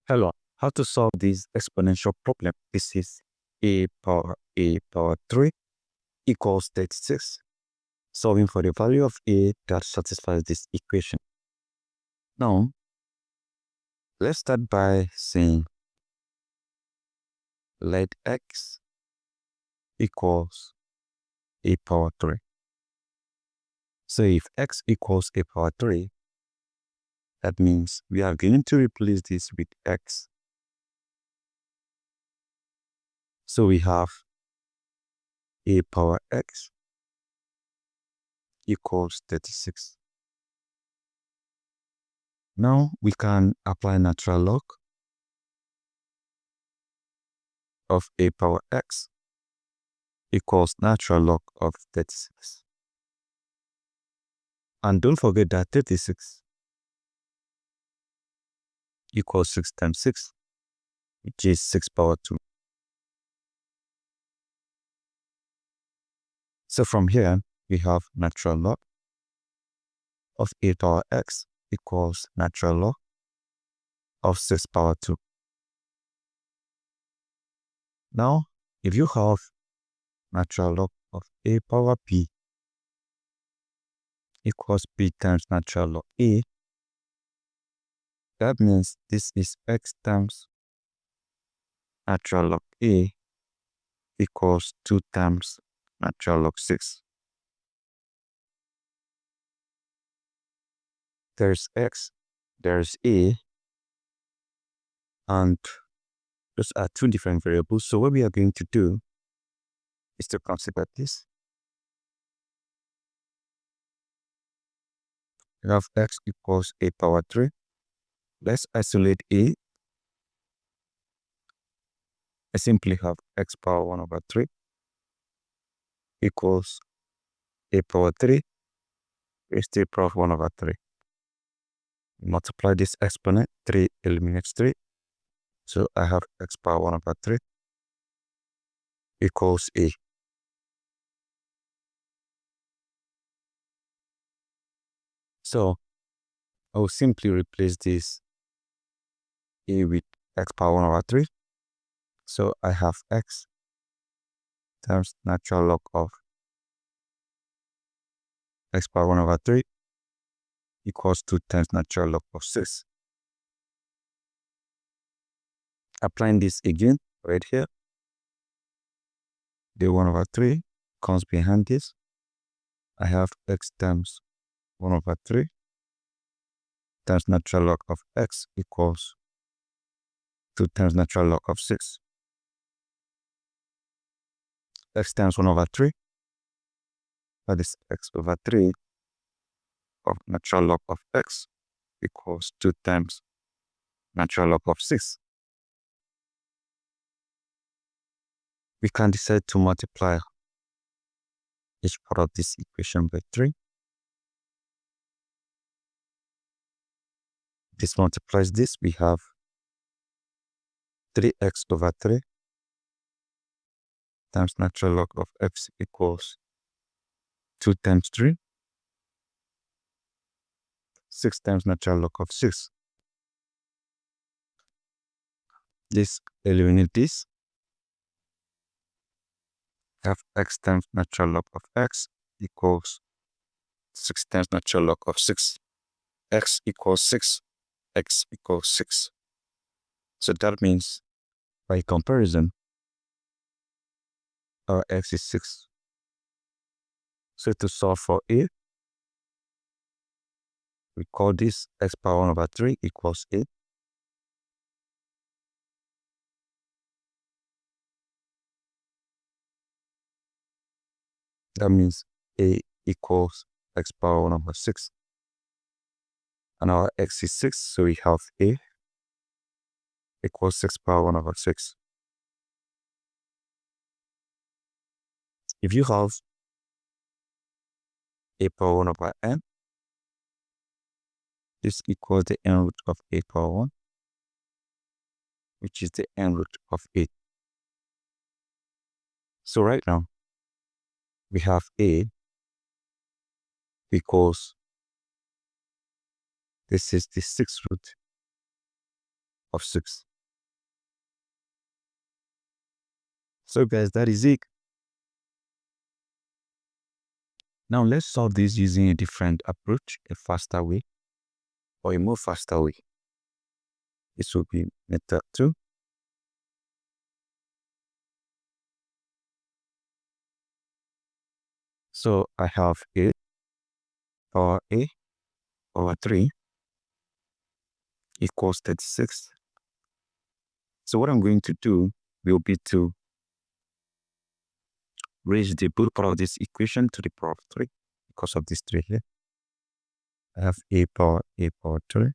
Hello, how to solve this exponential problem? This is a power 3 equals 36. Solving for the value of a that satisfies this equation. Now, let's start by saying let x equals a power 3. So if x equals a power 3, that means we are going to replace this with x. So we have a power x equals 36. Now we can apply natural log of a power x equals natural log of 36. And don't forget that 36 equals 6 times 6, which is 6 power 2. So from here, we have natural log of a power x equals natural log of 6 power 2. Now, if you have natural log of a power p equals p times natural log a, that means this is x times natural log a equals 2 times natural log 6. There's x, there's a, and those are two different variables. So what we are going to do is to consider this. We have x equals a power 3. Let's isolate a. I simply have x power 1 over 3 equals a power 3 raised to a power of 1 over 3. Multiply this exponent, 3 eliminates 3. So I have x power 1 over 3 equals a. So I will simply replace this a with x power 1 over 3. So I have x times natural log of x power 1 over 3 equals 2 times natural log of 6. Applying this again right here, the 1 over 3 comes behind this. I have x times 1 over 3 times natural log of x equals 2 times natural log of 6. X times 1 over 3, that is x over 3 of natural log of x equals 2 times natural log of 6. We can decide to multiply each part of this equation by 3. This multiplies this. We have 3x over 3 times natural log of x equals 2 times 3. 6 times natural log of 6. This eliminate this. Have x times natural log of x equals 6 times natural log of 6. X equals 6. X equals 6. So that means by comparison, our x is 6. So to solve for a, we call this x power 1 over 3 equals a. That means a equals x power 1 over 6. And our x is 6, so we have a equals 6 power 1 over 6. If you have a power 1 over n, this equals the n root of a power 1, which is the n root of 8. So right now, we have a equals, this is the 6th root of 6. So guys, that is it. Now let's solve this using a different approach, a faster way, or a more faster way. This will be method 2. So I have a power a over 3 equals 36. So what I'm going to do will be to raise the both part of this equation to the power of 3 because of this 3 here. I have a power 3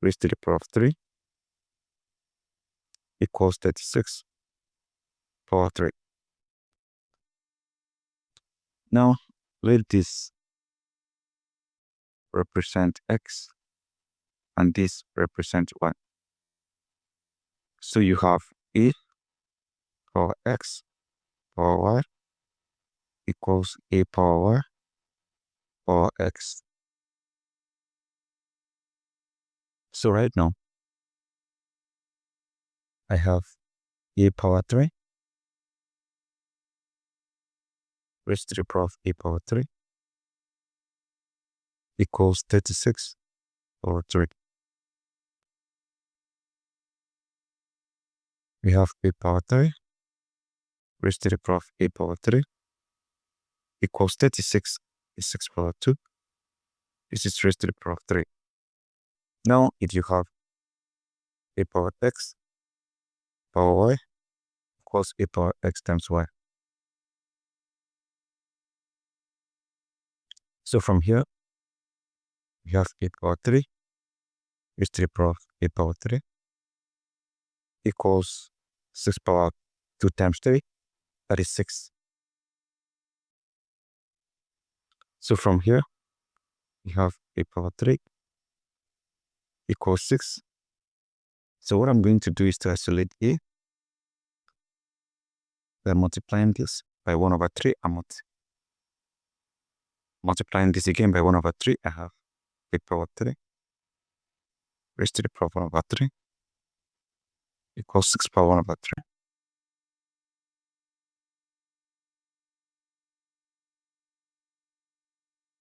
raised to the power of 3 equals 36 power 3. Now let this represent x and this represent y. So you have a power x power y equals a power y power x. So right now I have a power 3 raised to the power of a power 3 equals 36 over 3. We have a power 3 raised to the power of a power 3 equals 36 is 6 power 2. This is raised to the power of 3. Now if you have a power x power y equals a power x times y. So from here, we have a power 3 raised to the power of a power 3 equals 6 power 2 times 3, that is 6. So from here, we have a power 3 equals 6. So what I'm going to do is to isolate a by multiplying this by 1 over 3 and multiplying this again by 1 over 3. I have a power 3 raised to the power of 1 over 3 equals 6 power 1 over 3.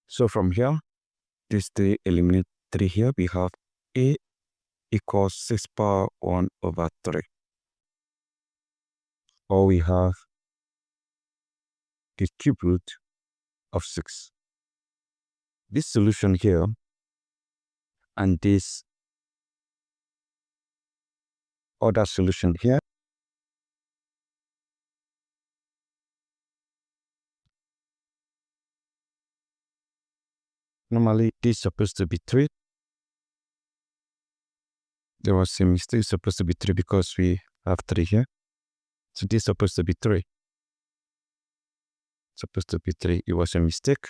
So from here, this 3 eliminate 3 here. We have a equals 6 power 1 over 3. Or we have the cube root of 6. This solution here and this other solution here normally this is supposed to be 3. There was a mistake. It's supposed to be 3 because we have 3 here. So this is supposed to be 3. Supposed to be 3. It was a mistake.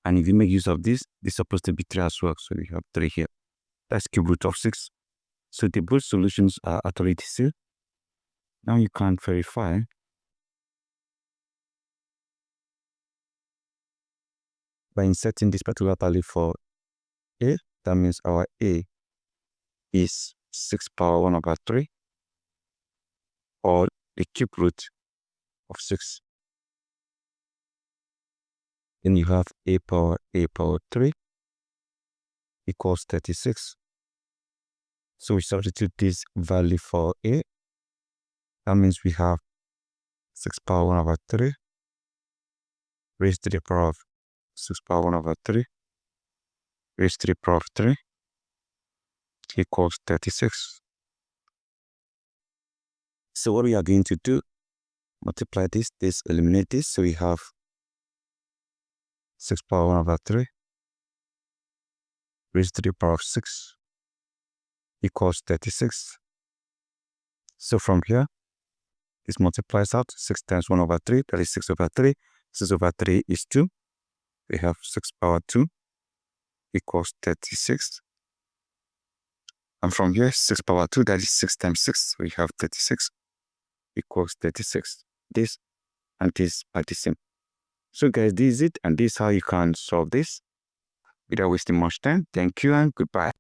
And if you make use of this is supposed to be 3 as well. So we have 3 here. That's cube root of 6. So the both solutions are actually the same. Now you can verify by inserting this particular value for a. That means our a is 6 power 1 over 3 or the cube root of 6. Then you have a power 3 equals 36. So we substitute this value for a. That means we have 6 power 1 over 3 raised to the power of 6 power 1 over 3 raised to the power of 3 equals 36. So what we are going to do, multiply this eliminate this. So we have 6 power 1 over 3 raised to the power of 6 equals 36. So from here, this multiplies out 6 times 1 over 3, that is 6 over 3. 6 over 3 is 2. We have 6 power 2 equals 36. And from here, 6 power 2, that is 6 times 6. We have 36 equals 36. This and this are the same. So guys, this is it, and this is how you can solve this Without wasting much time, thank you and goodbye.